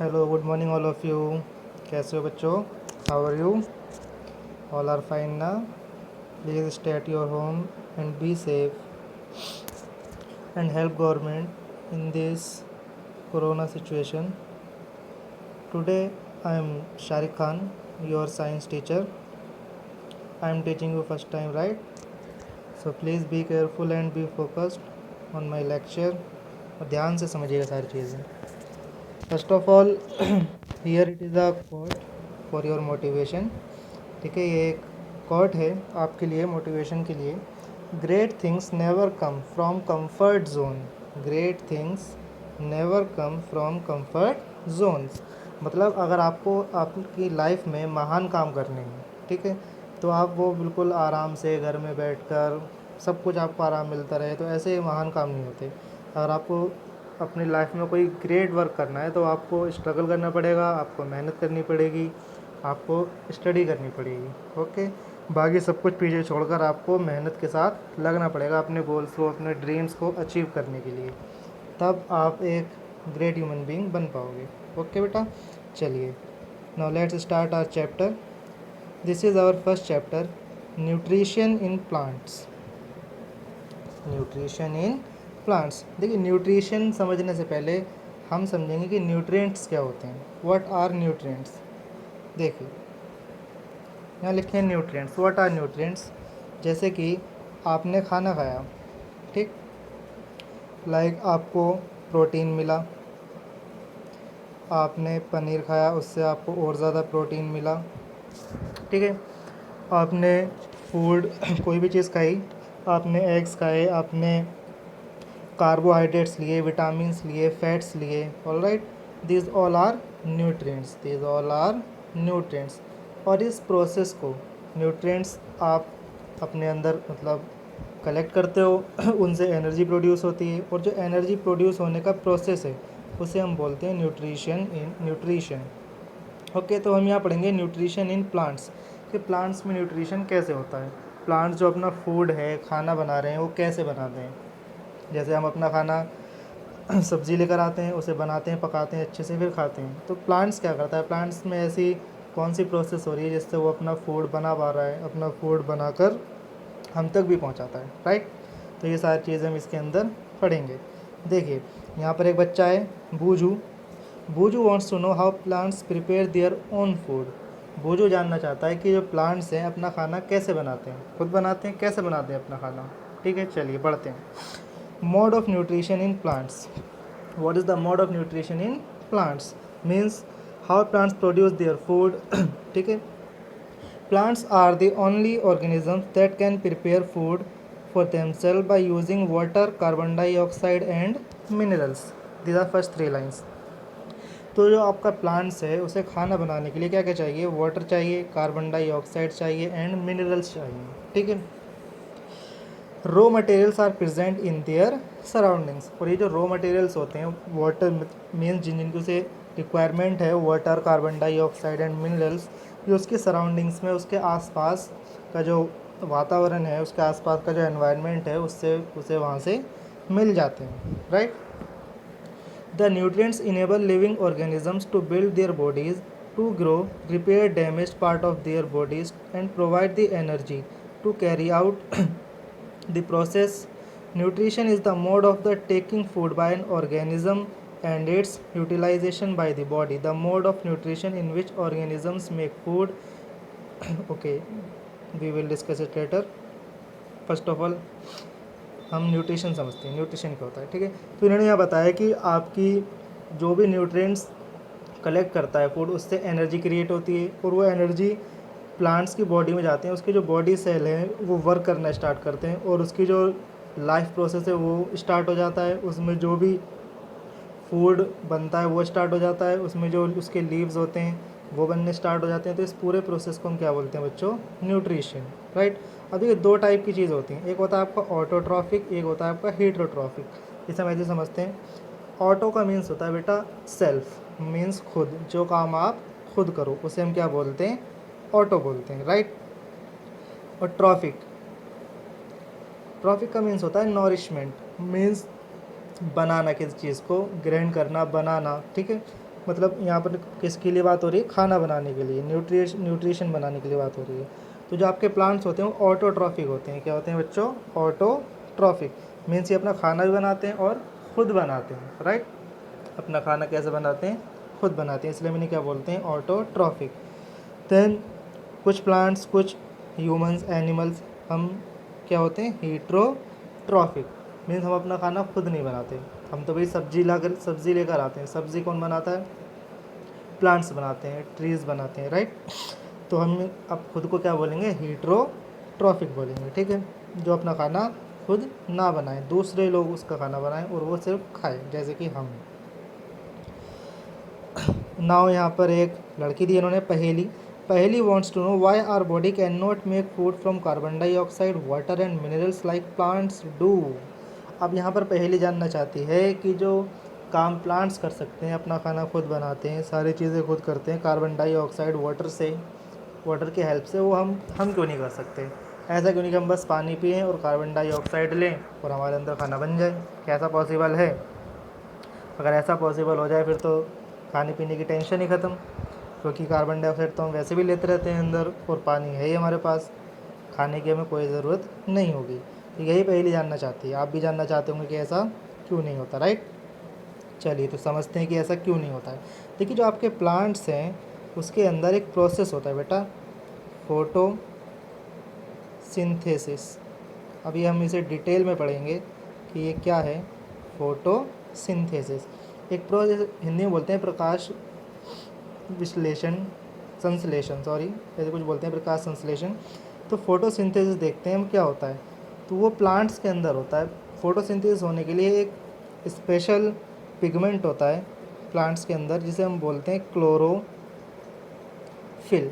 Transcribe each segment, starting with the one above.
Hello good morning all of you. कैसे हो बच्चों? How are you? All are fine ना? Please stay at your home and be safe and help government in this corona situation. Today I am Sharik Khan, your science teacher. I am teaching you first time, right? So please be careful and be focused on my lecture. और ध्यान से समझिएगा सारी चीज़ें. First of all here it is a coat for your motivation. ठीक है, ये एक कोट है आपके लिए, मोटिवेशन के लिए. Great things never come from comfort zone. Great things never come from comfort Jones. मतलब अगर आपको आपकी लाइफ में महान काम करने हैं, ठीक है, तो आप वो बिल्कुल आराम से घर में बैठकर सब कुछ आपको आराम मिलता रहे, तो ऐसे महान काम नहीं होते. अगर आपको अपनी लाइफ में कोई ग्रेट वर्क करना है तो आपको स्ट्रगल करना पड़ेगा, आपको मेहनत करनी पड़ेगी, आपको स्टडी करनी पड़ेगी. ओके, बाकी सब कुछ पीछे छोड़कर आपको मेहनत के साथ लगना पड़ेगा अपने गोल्स को, अपने ड्रीम्स को अचीव करने के लिए. तब आप एक ग्रेट ह्यूमन बीइंग बन पाओगे. ओके बेटा, चलिए now let's start our chapter. This is our first chapter, nutrition in plants. Nutrition in plants. देखिए, न्यूट्रिशन समझने से पहले हम समझेंगे कि न्यूट्रिएंट्स क्या होते हैं. What are nutrients? देखिए यहाँ लिखे हैं न्यूट्रिएंट्स. What are nutrients? जैसे कि आपने खाना खाया, ठीक, लाइक आपको प्रोटीन मिला. आपने पनीर खाया, उससे आपको और ज़्यादा प्रोटीन मिला. ठीक है, आपने फूड कोई भी चीज़ खाई, आपने एग्स खाए, आपने कार्बोहाइड्रेट्स लिए, विटामिन्स लिए, फैट्स लिए. All right, this all are nutrients. This all are nutrients. और इस प्रोसेस को, न्यूट्रिएंट्स आप अपने अंदर मतलब कलेक्ट करते हो उनसे एनर्जी प्रोड्यूस होती है, और जो एनर्जी प्रोड्यूस होने का प्रोसेस है उसे हम बोलते हैं न्यूट्रिशन इन न्यूट्रिशन. ओके, तो हम यहाँ पढ़ेंगे न्यूट्रिशन इन प्लांट्स, कि प्लांट्स में न्यूट्रिशन कैसे होता है. प्लांट्स जो अपना फूड है, खाना बना रहे हैं, वो कैसे बनाते हैं. जैसे हम अपना खाना सब्ज़ी लेकर आते हैं, उसे बनाते हैं, पकाते हैं अच्छे से, फिर खाते हैं. तो प्लांट्स क्या करता है, प्लांट्स में ऐसी कौन सी प्रोसेस हो रही है जिससे वो अपना फूड बना पा रहा है, अपना फूड बनाकर हम तक भी पहुंचाता है, राइट. तो ये सारी चीज़ें हम इसके अंदर पढ़ेंगे. देखिए यहाँ पर एक बच्चा है, Booju. Booju wants to know how plants prepare their own food. Booju जानना चाहता है कि जो प्लांट्स हैं अपना खाना कैसे बनाते हैं, खुद बनाते हैं, कैसे बनाते हैं अपना खाना. ठीक है, चलिए पढ़ते हैं. Mode of nutrition in plants. What is the mode of nutrition in plants? Means how plants produce their food. ठीक है, plants are the only organisms that can prepare food for themselves by using water, carbon dioxide and minerals. These are first three lines. तो जो आपका plants है उसे खाना बनाने के लिए क्या क्या चाहिए, वाटर चाहिए, कार्बन डाइऑक्साइड चाहिए एंड मिनरल्स चाहिए. ठीक है, raw materials are present in their surroundings. और ये जो रॉ मटेरियल्स होते हैं, वाटर मीन्स जिनको से रिक्वायरमेंट है, water, carbon dioxide and minerals, जो उसके सराउंडिंग्स में, उसके आसपास का जो वातावरण है, उसके आसपास का जो एनवायरनमेंट है, उससे उसे वहाँ से मिल जाते हैं, right. The nutrients enable living organisms to build their bodies, to grow, repair damaged part of their bodies and provide the energy to carry out the process. Nutrition is the mode of the taking food by an organism and its utilization by the body. The mode of nutrition in which organisms make food. Okay, we will discuss it later. First of all, हम nutrition समझते हैं, nutrition क्या होता है. ठीक है, तो इन्होंने यहाँ बताया कि आपकी जो भी न्यूट्रिएंट्स कलेक्ट करता है फूड, उससे एनर्जी क्रिएट होती है, और वो एनर्जी प्लांट्स की बॉडी में जाते हैं. उसके जो बॉडी सेल हैं वो वर्क करना स्टार्ट करते हैं, और उसकी जो लाइफ प्रोसेस है वो स्टार्ट हो जाता है. उसमें जो भी फूड बनता है वो स्टार्ट हो जाता है, उसमें जो उसके लीव्स होते हैं वो बनने स्टार्ट हो जाते हैं. तो इस पूरे प्रोसेस को हम क्या बोलते हैं बच्चों, न्यूट्रिशन, राइट. अब देखिए दो टाइप की चीज़ होती हैं, एक होता है आपका ऑटोट्रॉफिक, एक होता है आपका हीटरोट्रॉफिक. इसे हम ऐसे समझते हैं. ऑटो का मीन्स होता है बेटा सेल्फ, मीन्स खुद, जो काम आप खुद करो उसे हम क्या बोलते हैं, ऑटो बोलते हैं, राइट. और ट्रॉफिक, ट्रॉफिक का मीन्स होता है नॉरिशमेंट, मीन्स बनाना, किसी चीज़ को ग्रहण करना, बनाना. ठीक है, मतलब यहाँ पर किसके लिए बात हो रही है, खाना बनाने के लिए, न्यूट्रिशन बनाने के लिए बात हो रही है। तो जो आपके प्लांट्स होते हैं वो ऑटोट्रॉफिक होते हैं। क्या होते हैं बच्चों, ऑटोट्रॉफिक। मीन्स ये अपना खाना भी बनाते हैं और ख़ुद बनाते हैं, राइट। अपना खाना कैसे बनाते हैं, खुद बनाते हैं, इसलिए मैंने क्या बोलते हैं, ऑटोट्रॉफिक। देन कुछ प्लांट्स, कुछ ह्यूमंस, एनिमल्स, हम क्या होते हैं, हीट्रोट्रॉफिक। मीन्स हम अपना खाना खुद नहीं बनाते, हम तो भाई सब्ज़ी लेकर आते हैं। सब्ज़ी कौन बनाता है, प्लांट्स बनाते हैं, ट्रीज़ बनाते हैं, राइट। तो हम अब खुद को क्या बोलेंगे, हीट्रोट्रॉफिक बोलेंगे, ठीक है। जो अपना खाना खुद ना बनाए, दूसरे लोग उसका खाना बनाएं और वो सिर्फ खाए, जैसे कि हम। नाउ यहाँ पर एक लड़की दी इन्होंने Paheli wants to know why our body can not make food from carbon dioxide, water and minerals like plants do. अब यहाँ पर पहेली जानना चाहती है कि जो काम प्लांट्स कर सकते हैं, अपना खाना खुद बनाते हैं, सारी चीज़ें खुद करते हैं, कार्बन डाइऑक्साइड वाटर की हेल्प से, वो हम क्यों नहीं कर सकते। ऐसा क्यों नहीं कि हम बस पानी पिएँ और कार्बन डाइऑक्साइड लें और हमारे अंदर खाना बन जाए। क्या ऐसा पॉसिबल है? अगर ऐसा पॉसिबल हो जाए फिर तो खाने पीने की टेंशन ही ख़त्म, क्योंकि कार्बन डाइऑक्साइड तो हम वैसे भी लेते रहते हैं अंदर और पानी है ही हमारे पास, खाने की हमें कोई ज़रूरत नहीं होगी। तो यही पहेली जानना चाहती है। आप भी जानना चाहते होंगे कि ऐसा क्यों नहीं होता, राइट। चलिए तो समझते हैं कि ऐसा क्यों नहीं होता है। देखिए जो आपके प्लांट्स हैं उसके अंदर एक प्रोसेस होता है बेटा, फोटोसिंथेसिस। अभी हम इसे डिटेल में पढ़ेंगे कि ये क्या है, फोटोसिंथेसिस। एक प्रोसेस, हिंदी में बोलते हैं प्रकाश विश्लेषण, संश्लेषण, सॉरी ऐसे कुछ बोलते हैं, प्रकाश संश्लेषण। तो फोटोसिंथेसिस देखते हैं हम क्या होता है। तो वो प्लांट्स के अंदर होता है। फोटोसिंथेसिस होने के लिए एक स्पेशल पिगमेंट होता है प्लांट्स के अंदर, जिसे हम बोलते हैं क्लोरोफिल।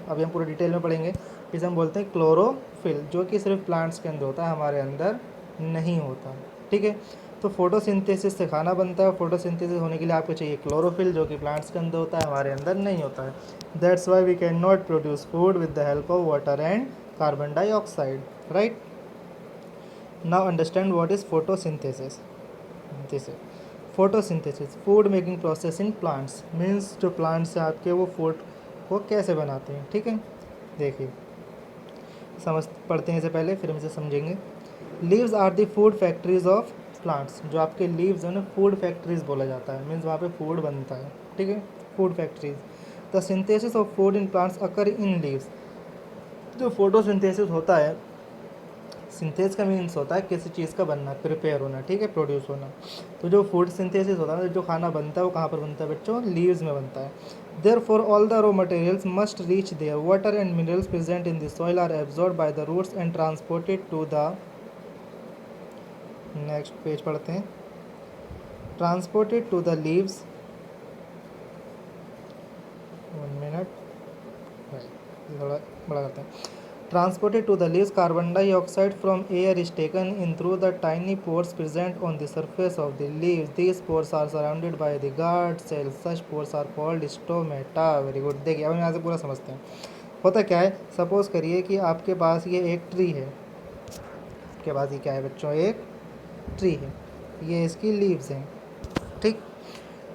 अभी हम पूरे डिटेल में पढ़ेंगे। जिसे हम बोलते हैं क्लोरोफिल, जो कि सिर्फ प्लांट्स के अंदर होता है, हमारे अंदर नहीं होता, ठीक है। तो फोटोसिंथेसिस से खाना बनता है। फोटोसिंथेसिस होने के लिए आपको चाहिए क्लोरोफिल, जो कि प्लांट्स के अंदर होता है, हमारे अंदर नहीं होता है। That's why we can not produce food with the help of water and carbon dioxide, right. Now understand what is photosynthesis. This photosynthesis food making process in plants, means जो प्लांट्स हैं आपके वो फूड को कैसे बनाते हैं, ठीक है। देखिए पढ़ते हैं इसे पहले, फिर हम इसे समझेंगे। Leaves are the food factories of plants. जो आपके लीव्स हैं ना, फूड फैक्ट्रीज बोला जाता है, मीन्स वहाँ पे फूड बनता है, ठीक है, food factories. The synthesis of food in plants occur in leaves. जो फोटोसिंथेसिस होता है, सिंथेस का मीन्स होता है किसी चीज़ का बनना, प्रिपेयर होना, ठीक है, प्रोड्यूस होना। तो जो फूड सिंथेसिस होता है, जो खाना बनता है, वो कहाँ पर बनता है बच्चों, लीव्स में बनता है। Therefore, all the raw materials must reach there. Water and minerals present in the soil are absorbed by the roots and transported to the next page पढ़ते हैं, transported to the leaves, 1 minute, थोड़ा बड़ा करते हैं। Transported to the leaves, carbon dioxide from air is taken in through the tiny pores present on the surface of the leaves. These pores are surrounded by the guard cells. Such pores are called stomata. Very good. देखिए अब यहाँ से पूरा समझते हैं। होता क्या है, सपोज करिए कि आपके पास ये एक ट्री है। आपके पास ये क्या है बच्चों, एक ट्री है, ये इसकी लीव्स हैं, ठीक।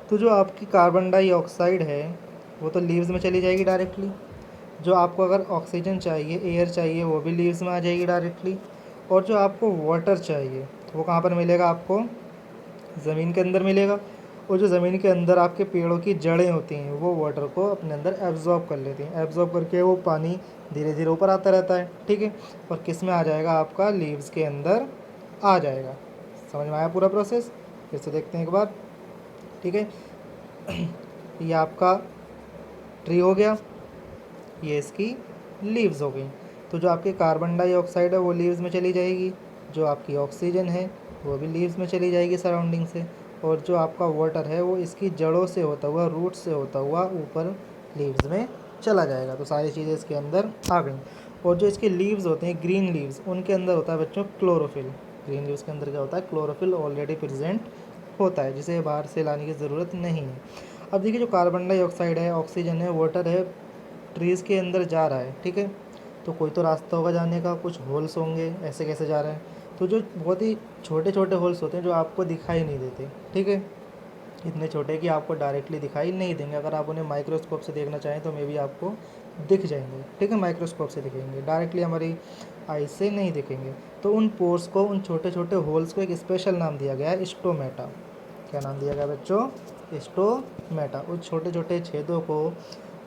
तो जो आपकी कार्बन डाइऑक्साइड है वो तो लीव्स में चली जाएगी डायरेक्टली। जो आपको अगर ऑक्सीजन चाहिए, एयर चाहिए, वो भी लीव्स में आ जाएगी डायरेक्टली। और जो आपको वाटर चाहिए वो कहाँ पर मिलेगा, आपको ज़मीन के अंदर मिलेगा। और जो ज़मीन के अंदर आपके पेड़ों की जड़ें होती हैं वो वाटर को अपने अंदर एब्जॉर्ब कर लेती हैं। एब्जॉर्ब करके वो पानी धीरे धीरे ऊपर आता रहता है, ठीक है। और किस में आ जाएगा, आपका लीव्स के अंदर आ जाएगा। समझ में आया पूरा प्रोसेस? फिर से देखते हैं एक बार, ठीक है। ये आपका ट्री हो गया, ये इसकी लीव्स हो गई। तो जो आपकी कार्बन डाइऑक्साइड है वो लीव्स में चली जाएगी, जो आपकी ऑक्सीजन है वो भी लीव्स में चली जाएगी सराउंडिंग से, और जो आपका वाटर है वो इसकी जड़ों से होता हुआ, रूट से होता हुआ ऊपर लीव्स में चला जाएगा। तो सारी चीज़ें इसके अंदर आ गई। और जो इसके लीव्स होते हैं, ग्रीन लीव्स, उनके अंदर होता है बच्चों क्लोरोफिल। ग्रीन लीव्स के अंदर क्या होता है, क्लोरोफिल ऑलरेडी प्रेजेंट होता है, जिसे बाहर से लाने की ज़रूरत नहीं है। अब देखिए जो कार्बन डाइऑक्साइड है, ऑक्सीजन है, वाटर है, ट्रीज़ के अंदर जा रहा है, ठीक है। तो कोई तो रास्ता होगा जाने का, कुछ होल्स होंगे, ऐसे कैसे जा रहे हैं। तो जो बहुत ही छोटे छोटे होल्स होते हैं जो आपको दिखाई नहीं देते, ठीक है, इतने छोटे कि आपको डायरेक्टली दिखाई नहीं देंगे। अगर आप उन्हें माइक्रोस्कोप से देखना चाहें तो मे भी आपको दिख जाएंगे, ठीक है, माइक्रोस्कोप से दिखेंगे, डायरेक्टली हमारी आई से नहीं दिखेंगे। तो उन पोर्स को, उन छोटे छोटे होल्स को एक स्पेशल नाम दिया गया है, स्टोमेटा। क्या नाम दिया गया बच्चों? स्टोमेटा। उस छोटे छोटे छेदों को,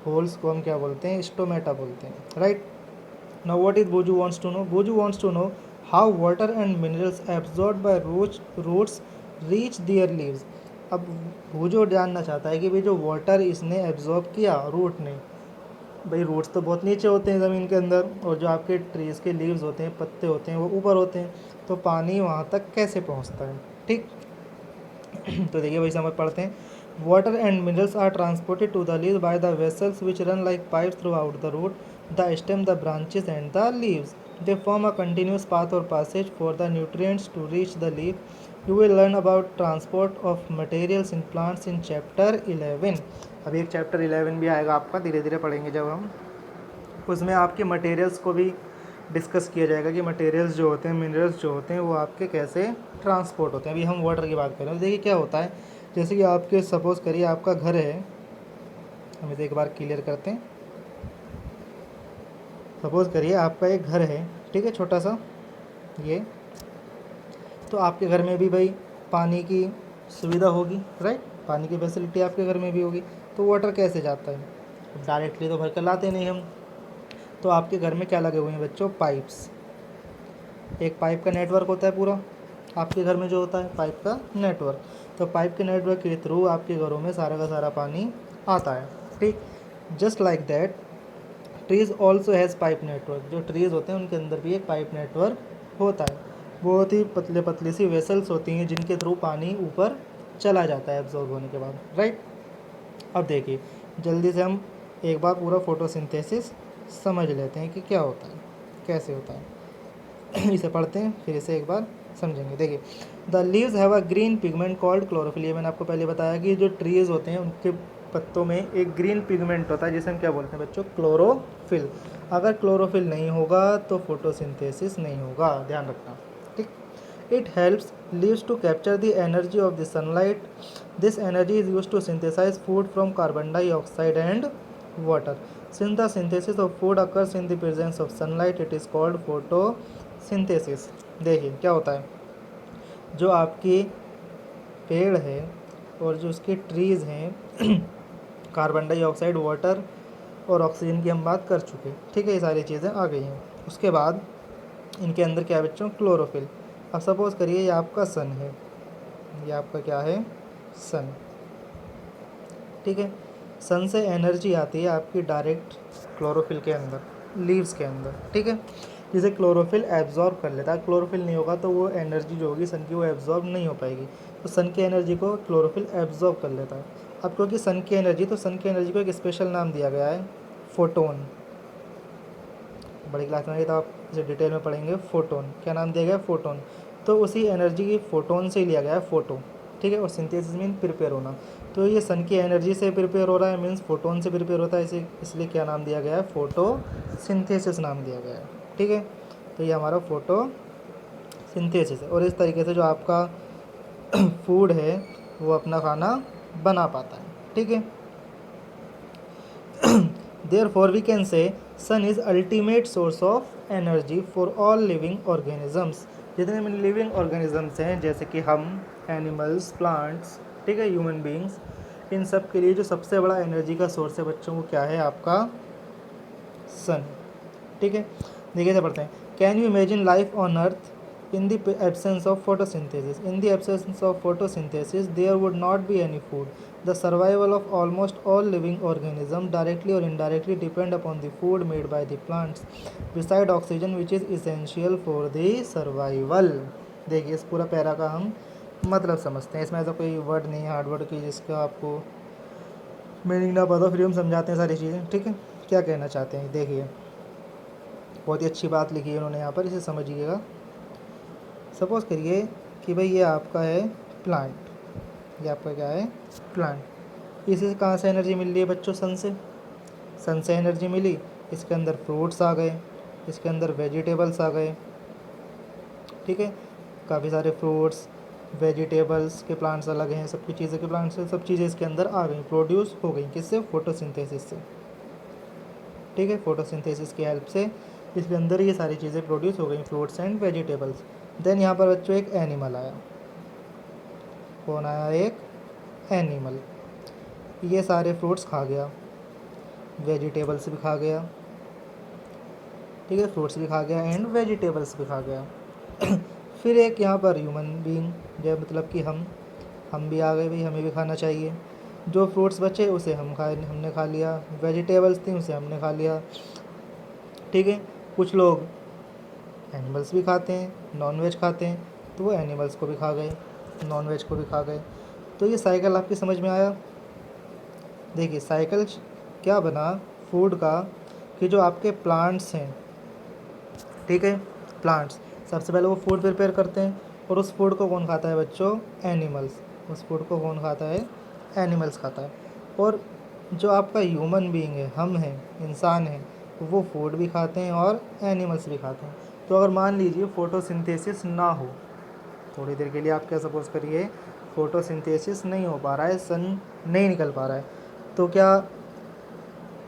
होल्स को हम क्या बोलते हैं? स्टोमेटा बोलते हैं, right. Now what is Boojho wants to know? Boojho wants to know how water and minerals absorb by roots reach their leaves. अब भूजो जानना चाहता है कि भाई जो वाटर इसने एब्जॉर्ब किया रूट ने, भाई रूट्स तो बहुत नीचे होते हैं ज़मीन के अंदर, और जो आपके ट्रीज़ के लीव्स होते हैं, पत्ते होते हैं, वो ऊपर होते हैं, तो पानी वहाँ तक कैसे पहुँचता है, ठीक। तो देखिए भाई समझ पढ़ते हैं। Water and minerals are transported to the leaves by the vessels which run like pipes through the root, the stem, the branches and the leaves. They form a continuous path or passage for the nutrients to reach the leaf. You will learn about transport of materials in plants in chapter 11। अभी एक chapter 11 भी आएगा आपका, धीरे धीरे पढ़ेंगे जब हम, उसमें आपके मटेरियल्स को भी डिस्कस किया जाएगा कि मटेरियल्स जो होते हैं, मिनरल्स जो होते हैं, वो आपके कैसे ट्रांसपोर्ट होते हैं। अभी हम वाटर की बात कर रहे हैं। देखिए क्या होता है, जैसे कि आपके सपोज़ करिए आपका घर है, हम इसे एक बार क्लियर करते हैं। सपोज़ करिए आपका एक घर है, ठीक है, छोटा सा ये, तो आपके घर में भी भाई पानी की सुविधा होगी, राइट, पानी की फैसिलिटी आपके घर में भी होगी। तो वाटर कैसे जाता है? डायरेक्टली तो भर कर लाते नहीं हम, तो आपके घर में क्या लगे हुए हैं बच्चों? पाइप्स। एक पाइप का नेटवर्क होता है पूरा आपके घर में, जो होता है पाइप का नेटवर्क। तो पाइप के नेटवर्क के थ्रू आपके घरों में सारा का सारा पानी आता है, ठीक। Just like that trees also has pipe network. जो ट्रीज़ होते हैं उनके अंदर भी एक पाइप नेटवर्क होता है। बहुत ही पतले पतली सी वेसल्स होती हैं जिनके थ्रू पानी ऊपर चला जाता है एब्जॉर्ब होने के बाद, राइट। अब देखिए जल्दी से हम एक बार पूरा फोटोसिंथेसिस समझ लेते हैं कि क्या होता है, कैसे होता है। इसे पढ़ते हैं फिर इसे एक बार समझेंगे। देखिए, the leaves have a green pigment called chlorophyll. ये मैंने आपको पहले बताया कि जो ट्रीज़ होते हैं उनके पत्तों में एक ग्रीन पिगमेंट होता है जिसे हम क्या बोलते हैं बच्चों? क्लोरोफिल। अगर क्लोरोफिल नहीं होगा तो फोटोसिंथेसिस नहीं होगा, ध्यान रखना, ठीक। It helps leaves to capture the energy of the sunlight. This energy is use to synthesize food from carbon dioxide and water. Since the synthesis of food occurs in the presence of sunlight, it is called photosynthesis। देखिए क्या होता है, जो आपके पेड़ है और जो उसके ट्रीज़ हैं कार्बन डाइऑक्साइड, वाटर और ऑक्सीजन की हम बात कर चुके, ठीक है, ये सारी चीज़ें आ गई हैं। उसके बाद इनके अंदर क्या है बच्चों? क्लोरोफिल। अब सपोज़ करिए ये आपका सन है, ये आपका क्या है? सन, ठीक है। सन से एनर्जी आती है आपकी डायरेक्ट क्लोरोफिल के अंदर, लीव्स के अंदर, ठीक है, जिसे क्लोरोफिल एब्जॉर्ब कर लेता है। क्लोरोफिल नहीं होगा तो वो एनर्जी जो होगी सन की वो एब्जॉर्ब नहीं हो पाएगी, तो सन की एनर्जी को क्लोरोफिल एब्जॉर्ब कर लेता है। अब क्योंकि सन की एनर्जी, तो सन की एनर्जी को एक स्पेशल नाम दिया गया है, फोटोन। बड़ी क्लास में आएगी तो आप इसे डिटेल में पढ़ेंगे। फोटोन, क्या नाम दिया गया? फोटोन। तो उसी एनर्जी की फोटोन से ही लिया गया है फोटो, ठीक है। और सिंथेसिस मीन प्रिपेयर होना, तो ये सन की एनर्जी से प्रिपेयर हो रहा है, मीन्स फोटोन से प्रिपेयर होता है, इसलिए क्या नाम दिया गया है? फोटो सिंथेसिस नाम दिया गया है, ठीक है। तो ये हमारा फोटो सिंथेसिस है, और इस तरीके से जो आपका फूड है वो अपना खाना बना पाता है, ठीक है। Therefore, we can say sun is ultimate source of energy for all living organisms। जितने भी लिविंग ऑर्गेनिजम्स हैं जैसे कि हम, एनिमल्स, प्लांट्स, ठीक है, ह्यूमन बींग्स, इन सब के लिए जो सबसे बड़ा एनर्जी का सोर्स है बच्चों वो क्या है? आपका सन, ठीक है। देखिए से पढ़ते हैं। Can you imagine life on earth in the absence of photosynthesis? In the absence of photosynthesis, there would not be any food. The survival of almost all living organisms directly or indirectly depend upon the food made by the plants, beside oxygen which is essential for the survival। देखिए इस पूरा para का हम मतलब समझते हैं। इसमें ऐसा कोई वर्ड नहीं है हार्ड वर्ड की जिसका आपको मीनिंग ना पता, फिर हम समझाते हैं सारी चीज़ें, ठीक है। क्या कहना चाहते हैं? देखिए बहुत ही अच्छी बात लिखी है उन्होंने यहाँ पर, इसे समझिएगा। सपोज़ करिए कि भाई ये आपका है प्लांट, ये आपका क्या है? प्लांट। इसे कहाँ से एनर्जी मिल रही है बच्चों? सन से। सन से एनर्जी मिली, इसके अंदर फ्रूट्स आ गए, इसके अंदर वेजिटेबल्स आ गए, ठीक है, काफ़ी सारे फ्रूट्स, वेजिटेबल्स के प्लांट्स अलग हैं, सबकी चीज़ें के प्लांट्स हैं, सब चीज़ें इसके अंदर आ गई, प्रोड्यूस हो गई। किससे? फोटोसिंथेसिस से। ठीक है, फोटोसिंथेसिस की हेल्प से इसके अंदर ये सारी चीज़ें प्रोड्यूस हो गई, फ्रूट्स एंड वेजिटेबल्स। देन यहाँ पर बच्चों एक एनिमल आया। कौन आया? एक एनिमल। ये सारे फ्रूट्स खा गया, वेजिटेबल्स भी खा गया, ठीक है, फ्रूट्स भी खा गया एंड वेजिटेबल्स भी खा गया। फिर एक यहाँ पर ह्यूमन बीइंग, जो मतलब कि हम भी आ गए भाई, हमें भी खाना चाहिए। जो फ्रूट्स बचे उसे हमने खा लिया, वेजिटेबल्स थी उसे हमने खा लिया, ठीक है। कुछ लोग एनिमल्स भी खाते हैं, नॉन वेज खाते हैं, तो वो एनिमल्स को भी खा गए, नॉन वेज को भी खा गए। तो ये साइकिल आपकी समझ में आया? देखिए साइकिल क्या बना फूड का, कि जो आपके प्लांट्स हैं, ठीक है, प्लांट्स सबसे पहले वो फूड प्रिपेयर करते हैं, और उस फूड को कौन खाता है बच्चों? एनिमल्स। उस फूड को कौन खाता है? एनिमल्स खाता है। और जो आपका ह्यूमन बीइंग है, हम हैं, इंसान हैं, वो फूड भी खाते हैं और एनिमल्स भी खाते हैं। तो अगर मान लीजिए फोटोसिंथेसिस ना हो, थोड़ी देर के लिए आप क्या सपोज करिए फोटोसिंथेसिस नहीं हो पा रहा है, सन नहीं निकल पा रहा है, तो क्या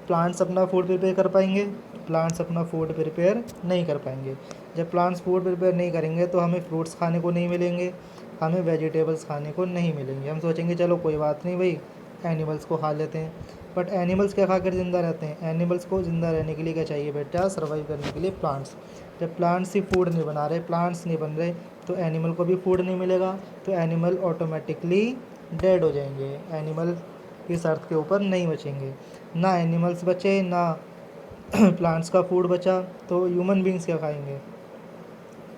प्लांट्स अपना फूड प्रिपेयर कर पाएंगे? प्लांट्स अपना फूड प्रिपेयर नहीं कर पाएंगे। जब प्लांट्स फूड प्रिपेयर नहीं करेंगे तो हमें फ्रूट्स खाने को नहीं मिलेंगे, हमें वेजिटेबल्स खाने को नहीं मिलेंगे। हम सोचेंगे चलो कोई बात नहीं भाई, एनिमल्स को खा लेते हैं। बट एनिमल्स क्या खाकर ज़िंदा रहते हैं? एनिमल्स को ज़िंदा रहने के लिए क्या चाहिए बेटा? सर्वाइव करने के लिए प्लांट्स। जब प्लांट्स ही फूड नहीं बना रहे, प्लांट्स नहीं बन रहे, तो एनिमल को भी फूड नहीं मिलेगा, तो एनिमल ऑटोमेटिकली डेड हो जाएंगे। एनिमल इस अर्थ के ऊपर नहीं बचेंगे, ना एनिमल्स बचे ना प्लांट्स का फूड बचा, तो ह्यूमन बींग्स क्या खाएंगे?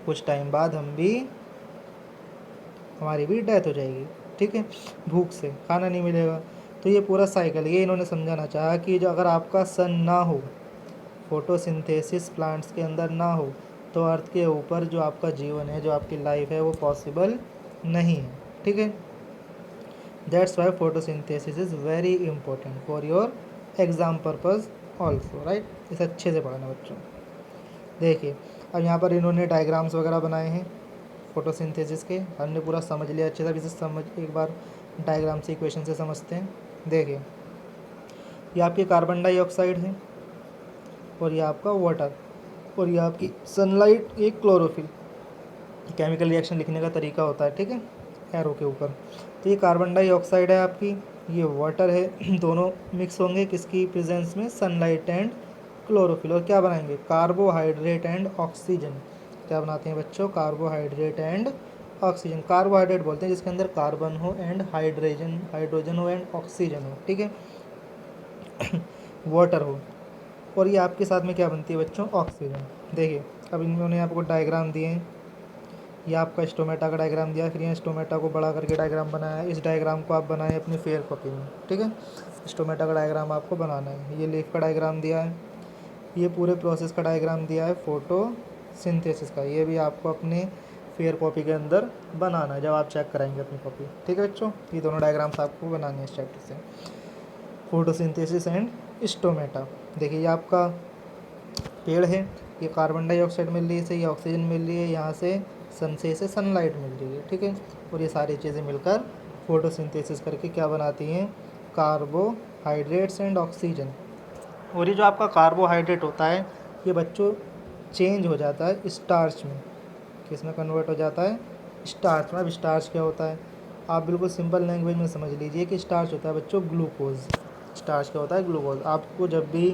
कुछ टाइम बाद हमारी भी डेथ हो जाएगी, ठीक है, भूख से, खाना नहीं मिलेगा। तो ये पूरा साइकिल, ये इन्होंने समझाना चाहा कि जो अगर आपका सन ना हो, फोटोसिंथेसिस प्लांट्स के अंदर ना हो, तो अर्थ के ऊपर जो आपका जीवन है, जो आपकी लाइफ है, वो पॉसिबल नहीं है, ठीक है। That's Y photosynthesis is very important for your exam purpose also, right. इसे अच्छे से पढ़ना बच्चों। देखिए अब यहाँ पर इन्होंने डायग्राम्स वगैरह बनाए हैं फोटोसिंथेसिस के, हमने पूरा समझ लिया अच्छे से। इसे समझ एक बार डायग्राम से, इक्वेशन से समझते हैं। देखिए ये आपकी कार्बन डाइऑक्साइड है, और ये आपका वाटर, और ये आपकी सनलाइट, एक क्लोरोफिल। केमिकल रिएक्शन लिखने का तरीका होता है, ठीक है, एरो के ऊपर। तो ये कार्बन डाइऑक्साइड है आपकी, ये वाटर है, दोनों मिक्स होंगे किसकी प्रेजेंस में? Sunlight and chlorophyll. और क्या बनाएंगे? Carbohydrate and oxygen. क्या बनाते हैं बच्चों? Carbohydrate and oxygen. कार्बोहाइड्रेट बोलते हैं जिसके अंदर कार्बन हो एंड हाइड्रोजन हो एंड ऑक्सीजन हो, ठीक है, वाटर हो। और ये आपके साथ में क्या बनती है बच्चों? ऑक्सीजन। देखिए अब इन्होंने आपको डायग्राम दिए हैं, ये आपका स्टोमेटा का डायग्राम दिया है, फिर यहाँ स्टोमेटा को बड़ा करके डायग्राम बनाया है। इस डायग्राम को आप बनाएं अपनी फेयर कॉपी में, ठीक है। स्टोमेटा का डायग्राम आपको बनाना है। ये लीफ का डायग्राम दिया है, ये पूरे प्रोसेस का डायग्राम दिया है फोटोसिंथेसिस का, ये भी आपको अपने फेयर कॉपी के अंदर बनाना है जब आप चेक कराएंगे अपनी कॉपी, ठीक है बच्चों। ये दोनों डायग्राम्स आपको बनाने हैं इस चैप्टर से, फोटोसिंथेसिस एंड स्टोमेटा। देखिए ये आपका पेड़ है, ये कार्बन डाइऑक्साइड मिल रही है इसे, ये ऑक्सीजन मिल रही है, यहाँ से सन से इसे सनलाइट मिल रही है, ठीक है। और ये सारी चीज़ें मिलकर फोटोसिंथेसिस करके क्या बनाती हैं? Carbohydrates and oxygen. और ये जो आपका कार्बोहाइड्रेट होता है, ये बच्चों चेंज हो जाता है स्टार्च में। किस में कन्वर्ट हो जाता है? स्टार्च में। अब स्टार्च क्या होता है? आप बिल्कुल सिंपल लैंग्वेज में समझ लीजिए कि स्टार्च होता है बच्चों ग्लूकोज। स्टार्च क्या होता है? ग्लूकोज। आपको जब भी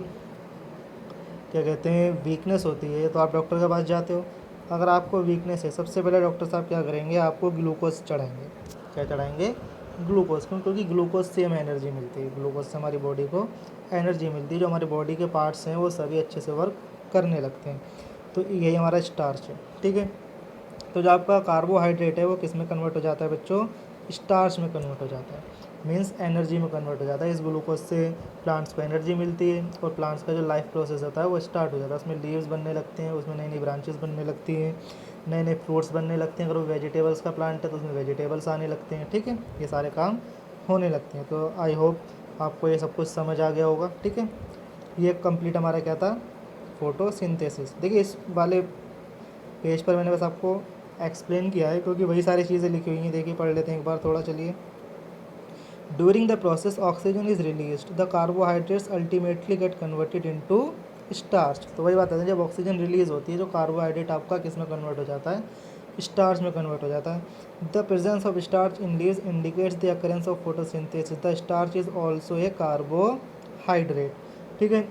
क्या कहते हैं वीकनेस होती है तो आप डॉक्टर के पास जाते हो। अगर आपको वीकनेस है, सबसे पहले डॉक्टर साहब क्या करेंगे? आपको ग्लूकोज चढ़ाएंगे। क्या चढ़ाएंगे? ग्लूकोज। क्यों? क्योंकि ग्लूकोज से हमें एनर्जी मिलती है, ग्लूकोज से हमारी बॉडी को एनर्जी मिलती है, जो हमारी बॉडी के पार्ट्स हैं वो सभी अच्छे से वर्क करने लगते हैं। तो यही हमारा स्टार्च है, ठीक है। तो जो आपका कार्बोहाइड्रेट है वो किस में कन्वर्ट हो जाता है बच्चों? स्टार्च में कन्वर्ट हो जाता है, मीन्स एनर्जी में कन्वर्ट हो जाता है। इस ग्लूकोज से प्लांट्स को एनर्जी मिलती है, और प्लांट्स का जो लाइफ प्रोसेस होता है वो स्टार्ट हो जाता है। उसमें लीव्स बनने लगते हैं, उसमें नई नई ब्रांचेस बनने लगती हैं, नए नए फ्रूट्स बनने लगते हैं। अगर वो वेजिटेबल्स का प्लांट है तो उसमें वेजिटेबल्स आने लगते हैं, ठीक है। ये सारे काम होने लगते हैं। तो आई होप आपको ये सब कुछ समझ आ गया होगा, ठीक है। ये कंप्लीट हमारा क्या था? फोटोसिंथेसिस। देखिए इस वाले पेज पर मैंने बस आपको एक्सप्लेन किया है क्योंकि वही सारी चीज़ें लिखी हुई हैं। देखिए पढ़ लेते हैं एक बार थोड़ा, चलिए। During the process oxygen is release, the carbohydrates ultimately get converted into starch. तो वही बात है, जब ऑक्सीजन रिलीज होती है जो कार्बोहाइड्रेट आपका किस में कन्वर्ट हो जाता है, स्टार्च में कन्वर्ट हो जाता है। The presence of starch in leaves indicates the occurrence of photosynthesis, the starch is also a carbohydrate. ठीक है,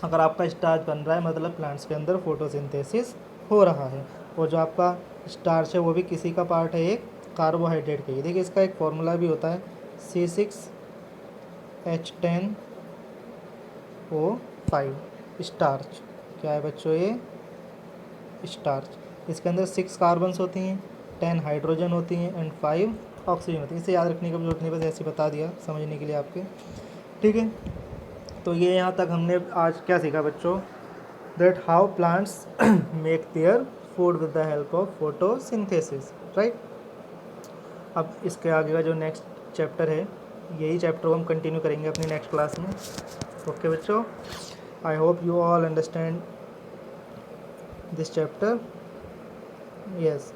अगर आपका स्टार्च बन रहा है मतलब प्लांट्स के अंदर फोटोसिंथेसिस हो रहा है, और जो आपका स्टार्च है वो भी किसी का पार्ट है, एक कार्बोहाइड्रेट का ही। देखिए इसका एक फॉर्मूला भी होता है C6H10O5, स्टार्च। क्या है बच्चों ये, स्टार्च। इसके अंदर 6 कार्बन्स होती हैं, 10 हाइड्रोजन होती हैं एंड 5 ऑक्सीजन होती है। इसे याद रखने की जरूरत नहीं, बस ऐसे बता दिया समझने के लिए आपके। ठीक है, तो ये यहाँ तक हमने आज क्या सीखा बच्चों, that how plants make their food with the help of photosynthesis, right. अब इसके आगे का जो नेक्स्ट चैप्टर है, यही चैप्टर को हम कंटिन्यू करेंगे अपनी नेक्स्ट क्लास में। ओके बच्चों, I hope you all understand this chapter. Yes,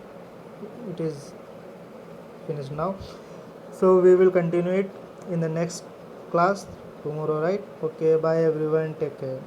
it is finished now, so we will continue it in the next class tomorrow, right? Okay, bye everyone, take care.